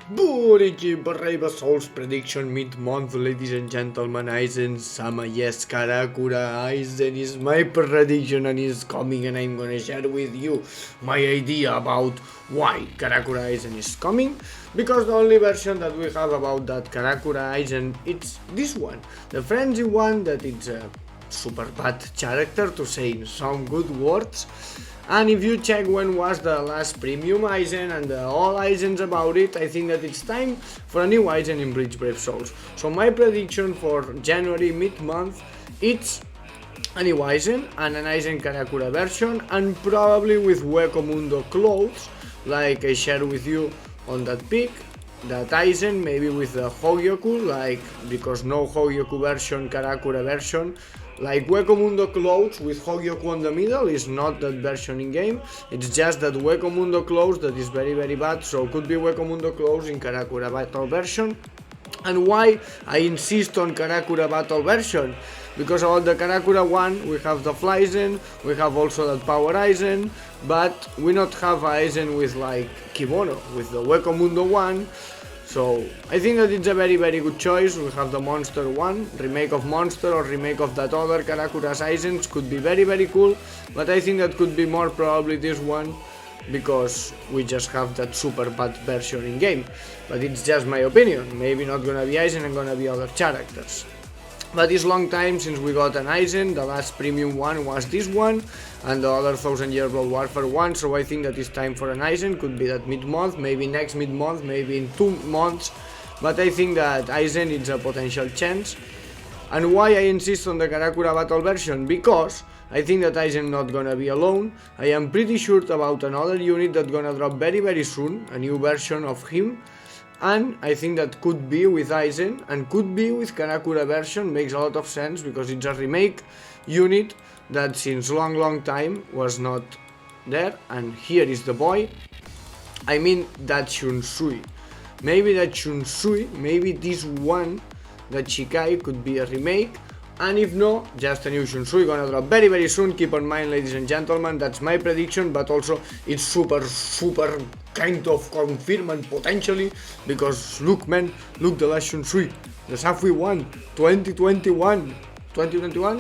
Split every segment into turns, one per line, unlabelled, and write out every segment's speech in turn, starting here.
Bleach Brave Souls prediction mid-month, ladies and gentlemen. Aizen-sama, yes, Karakura Aizen is my prediction and is coming, and I'm gonna share with you my idea about why Karakura Aizen is coming. Because the only version that we have about that Karakura Aizen, it's this one, the frenzy one, that it's a super bad character, to say some good words. And if you check when was the last premium Aizen and all Aizens about it, I think that it's time for a new Aizen in Bleach Brave Souls. So my prediction for January mid-month, it's a new Aizen and an Aizen Karakura version, and probably with Hueco Mundo clothes, like I shared with you on that pic. That Aizen maybe with the Hogyoku, like, because no Hogyoku version, Karakura version, like Hueco Mundo clothes with Hogyoku on the middle is not that version in game. It's just that Hueco Mundo clothes that is very bad, so could be Hueco Mundo clothes in Karakura battle version. And why I insist on Karakura battle version? Because about the Karakura one, we have the Flyzen, we have also that Power Aizen, but we not have Aizen with like Kimono, with the Hueco Mundo one. So I think that it's a very good choice. We have the Monster one, remake of Monster or remake of that other Karakura's Aizens could be very cool, but I think that could be more probably this one, because we just have that super bad version in game. But it's just my opinion, maybe not gonna be Aizen and gonna be other characters. But it's long time since we got an Aizen. The last premium one was this one, and the other 1000 Year Blood Warfare one, so I think that it's time for an Aizen. Could be that mid-month, maybe next mid-month, maybe in 2 months, but I think that Aizen is a potential chance. And why I insist on the Karakura battle version? Because I think that Aizen not gonna be alone. I am pretty sure about another unit that gonna drop very soon, a new version of him. And I think that could be with Aizen and could be with Karakura version. Makes a lot of sense because it's a remake unit that since long time was not there, and here is the boy. I mean that SHUNSUI. Maybe that SHUNSUI, maybe this one, that Shikai, could be a remake. And if no, just a new SHUNSUI gonna drop very soon. Keep in mind, ladies and gentlemen, that's my prediction, but also it's super kind of confirmed and potentially, because look man, look the last SHUNSUI, the Safui one, 2021,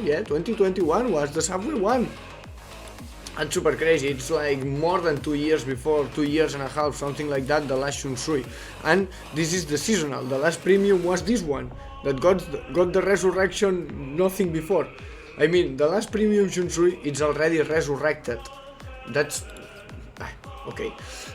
yeah, 2021 was the Safui one. That's super crazy. It's like more than 2 years before, 2 years and a half, something like that, the last SHUNSUI. And this is the seasonal. The last premium was this one that got the resurrection nothing before. I mean, the last premium SHUNSUI is already resurrected. That's okay.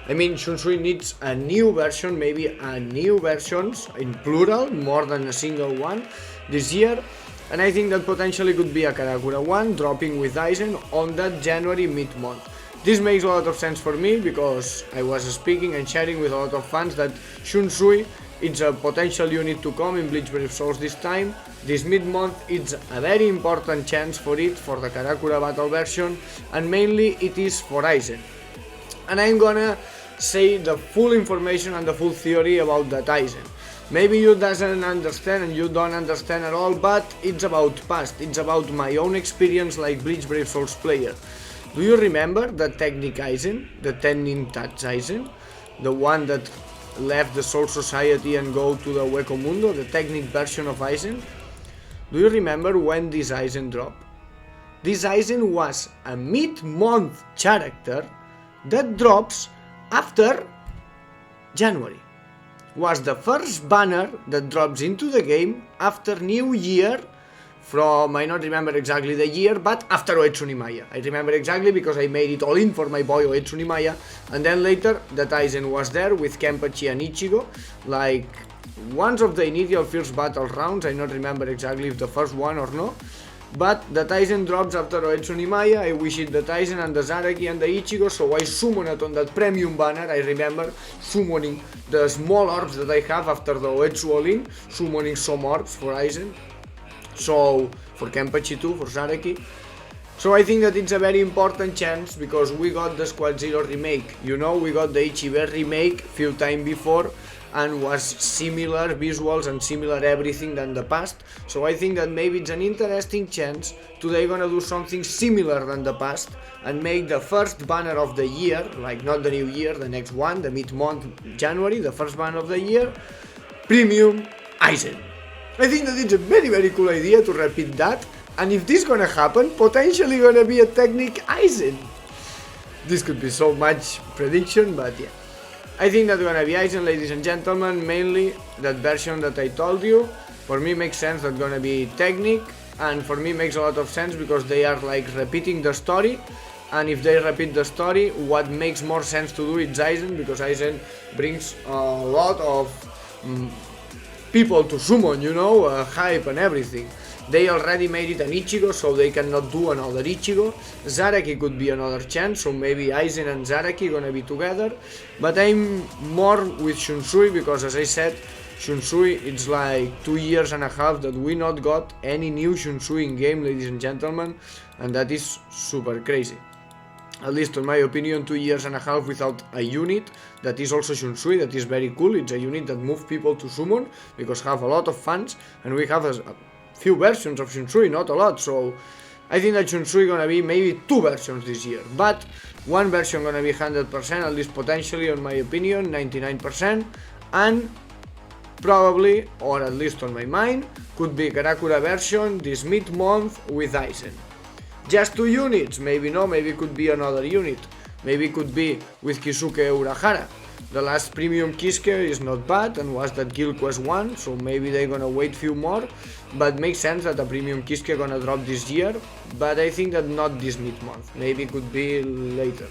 I mean, SHUNSUI needs a new version, maybe a new versions in plural, more than a single one this year. And I think that potentially could be a Karakura one dropping with Aizen on that January mid-month. This makes a lot of sense for me because I was speaking and sharing with a lot of fans that SHUNSUI is a potential unit to come in Bleach Brave Souls this time. This mid-month it's a very important chance for it, for the Karakura battle version, and mainly it is for Aizen. And I'm gonna say the full information and the full theory about that Aizen. Maybe you doesn't understand and you don't understand at all, but it's about past, it's about my own experience like Bleach Brave Souls player. Do you remember the Technic Aizen, the 10 nin touch Aizen, the one that left the Soul Society and go to the Hueco Mundo, the Technic version of Aizen? Do you remember when this Aizen dropped? This Aizen was a mid-month character that drops after January. Was the first banner that drops into the game after New Year from, I don't remember exactly the year, but after Oetsuni Maya. I remember exactly because I made it all in for my boy Oetsuni Maya, and then later that Aizen was there with Kenpachi and Ichigo, like once of the initial first battle rounds. I don't remember exactly if the first one or no. But the Aizen drops after Oetsuni Maya. I wish it the Aizen and the Zaraki and the Ichigo, so I summoned it on that premium banner. I remember summoning the small orbs that I have after the Oetsu all-in, summoning some orbs for Aizen, so for Kenpachi too, for Zaraki. So I think that it's a very important chance because we got the Squad Zero remake, you know, we got the Ichibe remake few time before, and was similar visuals and similar everything than the past. So I think that maybe it's an interesting chance today gonna do something similar than the past and make the first banner of the year, like not the new year, the next one, the mid-month January, the first banner of the year, Premium Aizen. I think that it's a very cool idea to repeat that, and if this gonna happen, potentially gonna be a technique Aizen. This could be so much prediction, but yeah. I think that's gonna be Aizen, ladies and gentlemen, mainly that version that I told you. For me makes sense that's gonna be technique, and for me makes a lot of sense because they are like repeating the story, and if they repeat the story, what makes more sense to do is Aizen, because Aizen brings a lot of people to summon, you know, hype and everything. They already made it an Ichigo, so they cannot do another Ichigo. Zaraki could be another chance, so maybe Aizen and Zaraki gonna be together. But I'm more with SHUNSUI because, as I said, SHUNSUI, it's like 2 years and a half that we not got any new SHUNSUI in game, ladies and gentlemen, and that is super crazy. At least in my opinion, 2 years and a half without a unit that is also SHUNSUI, that is very cool. It's a unit that moves people to summon because have a lot of fans, and we have a few versions of SHUNSUI, not a lot, so I think that SHUNSUI gonna be maybe 2 versions this year, but one version gonna be 100%, at least potentially, on my opinion, 99%, and probably, or at least on my mind, could be Karakura version this mid-month with Aizen. Just 2 units, maybe no, maybe could be another unit, maybe could be with Kisuke Urahara. The last premium Kisuke is not bad and was that Guild Quest 1, so maybe they're gonna wait few more, but makes sense that a premium Kisuke gonna drop this year, but I think that not this mid-month, maybe could be later.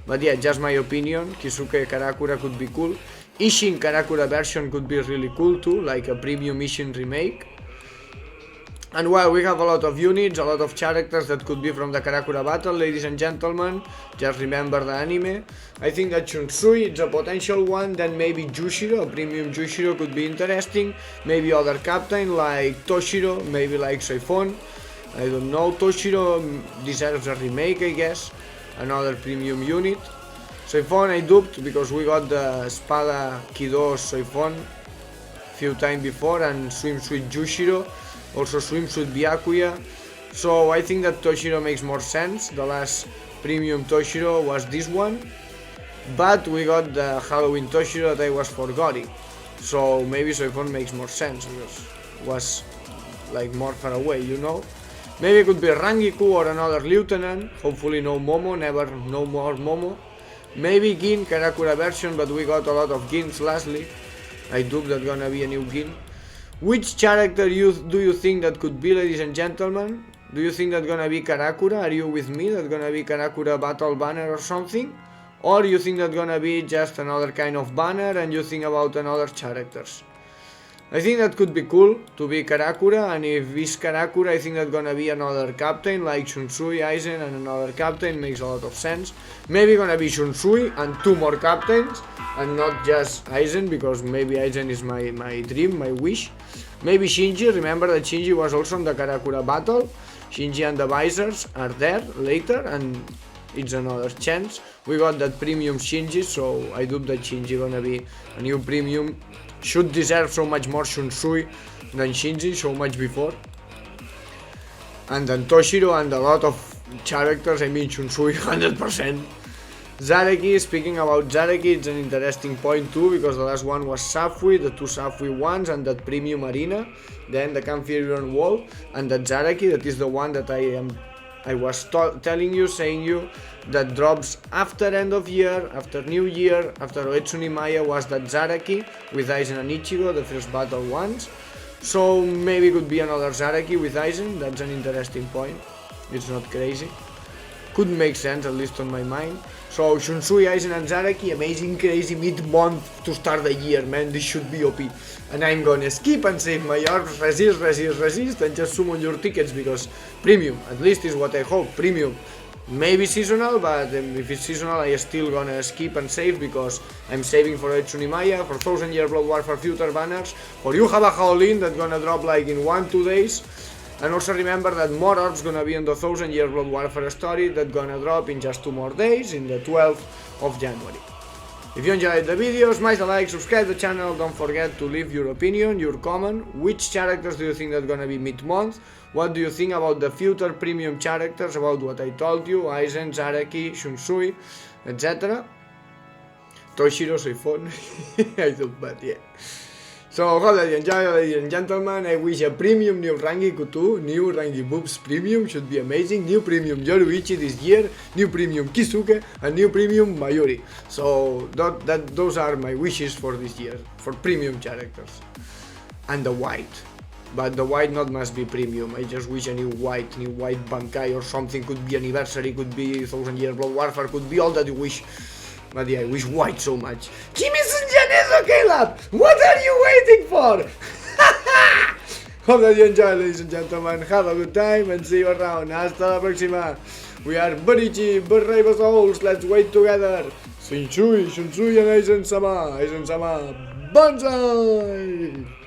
But yeah, just my opinion, Kisuke Karakura could be cool. Ishin Karakura version could be really cool too, like a premium Ishin remake. And well, we have a lot of units, a lot of characters that could be from the Karakura battle, ladies and gentlemen. Just remember the anime. I think that SHUNSUI is a potential one, then maybe Jushiro, a premium Jushiro could be interesting. Maybe other captain like Toshiro, maybe like Soifon. I don't know, Toshiro deserves a remake, I guess. Another premium unit. Soifon I duped because we got the Espada Kido Soifon few times before, and Swimsuit Jushiro. Also Swimsuit Byakuya, so I think that Toshiro makes more sense. The last premium Toshiro was this one, but we got the Halloween Toshiro that I was forgetting, so maybe Soifon makes more sense because it was like more far away, you know. Maybe it could be Rangiku or another lieutenant, hopefully no Momo, never no more Momo. Maybe Gin Karakura version, but we got a lot of Gins lastly. I duped that gonna be a new Gin. Which character do you think that could be, ladies and gentlemen? Do you think that gonna be Karakura? Are you with me? That gonna be Karakura battle banner or something? Or you think that gonna be just another kind of banner and you think about another characters? I think that could be cool to be Karakura, and if it's Karakura, I think that gonna be another captain like SHUNSUI, Aizen, and another captain makes a lot of sense. Maybe gonna be SHUNSUI and 2 more captains, and not just Aizen, because maybe Aizen is my dream, my wish. Maybe Shinji, remember that Shinji was also in the Karakura battle. Shinji and the Visors are there later, and it's another chance. We got that premium Shinji, so I do that Shinji gonna be a new premium. Should deserve so much more SHUNSUI than Shinji, so much before. And then Toshiro and a lot of characters, I mean SHUNSUI 100%. Zaraki, speaking about Zaraki, it's an interesting point too, because the last one was Safui, the 2 Safui ones, and that premium arena, then the Camphirion wall, and that Zaraki, that is the one that I was telling you, saying you, that drops after end of year, after new year, after Oetsuni Maya, was that Zaraki with Aizen and Ichigo, the first battle ones. So maybe it could be another Zaraki with Aizen, that's an interesting point, it's not crazy. Could make sense, at least on my mind. So SHUNSUI, Aizen and Zaraki, amazing, crazy mid-month to start the year, man, this should be OP. And I'm gonna skip and save my orbs, resist, and just summon your tickets, because premium, at least is what I hope, premium. Maybe seasonal, but if it's seasonal, I still gonna skip and save, because I'm saving for Oetsuni Maya, for 1000 Year Blood Warfare future banners, for you have a Shaolin that gonna drop like in 1-2 days. And also remember that more orbs gonna be in the 1000 Year Blood Warfare story that gonna drop in just 2 more days, in the 12th of January. If you enjoyed the video, smash the like, subscribe to the channel, don't forget to leave your opinion, your comment. Which characters do you think that's gonna be mid-month? What do you think about the future premium characters, about what I told you, Aizen, Zaraki, SHUNSUI, etc. Toshiro, Soifon. I thought bad, yeah. So, hope that you enjoy, ladies and gentlemen. I wish a premium new Rangi Kutu, new Rangi Boobs premium, should be amazing. New premium Yoruichi this year, new premium Kisuke, and new premium Mayuri. So, those are my wishes for this year, for premium characters. And the white. But the white not must be premium. I just wish a new white Bankai or something. Could be anniversary, could be 1000 Year Blood Warfare, could be all that you wish. But yeah, I wish white so much. Kimetsu Janezo, Caleb! What are you waiting for? Hope that you enjoy, ladies and gentlemen. Have a good time and see you around. Hasta la próxima. We are Bleach, Brave Souls. Let's wait together. SHUNSUI and Aizen-sama. Aizen-sama, Banzai!